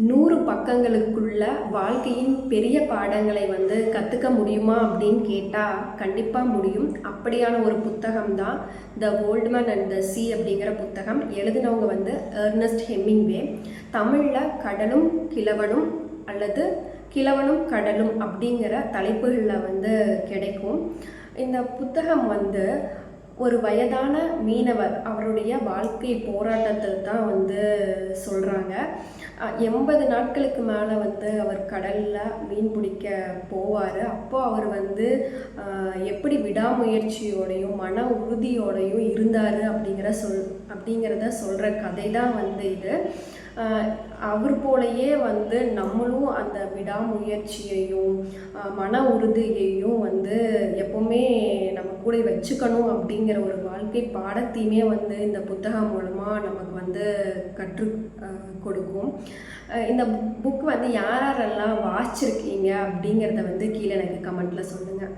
100 பக்கங்களுக்குள்ள வாழ்க்கையின் பெரிய பாடங்களை கற்றுக்க முடியுமா அப்படின்னு கேட்டால் கண்டிப்பாக முடியும். அப்படியான ஒரு புத்தகம் தான் the old man and the சீ அப்படிங்கிற புத்தகம். எழுதினவங்க எர்னஸ்ட் ஹெமிங்வே. தமிழில் கடலும் கிழவனும் அல்லது கிழவனும் கடலும் அப்படிங்கிற தலைப்புகளில் கிடைக்கும். இந்த புத்தகம் ஒரு வயதான மீனவர் அவருடைய வாழ்க்கை போராட்டத்தில் தான் சொல்கிறாங்க. 80 நாட்களுக்கு மேலே அவர் கடலில் மீன் பிடிக்க போவார். அப்போது அவர் எப்படி விடாமுயற்சியோடையும் மன உறுதியோடையும் இருந்தார் அப்படிங்கிறத சொல்கிற கதை தான் இது. அவர் போலயே நம்மளும் அந்த விடாமுயற்சியையும் மன உறுதியையும் எப்பவுமே நம்ம கூட வச்சுக்கணும் அப்படிங்கிற ஒரு வாழ்க்கை பாடத்தையுமே இந்த புத்தகம் மூலமாக நமக்கு கற்று கொடுக்கும். இந்த புக் யாரெல்லாம் வாசிச்சிருக்கீங்க அப்படிங்கிறத கீழே எனக்கு கமெண்ட்டில் சொல்லுங்கள்.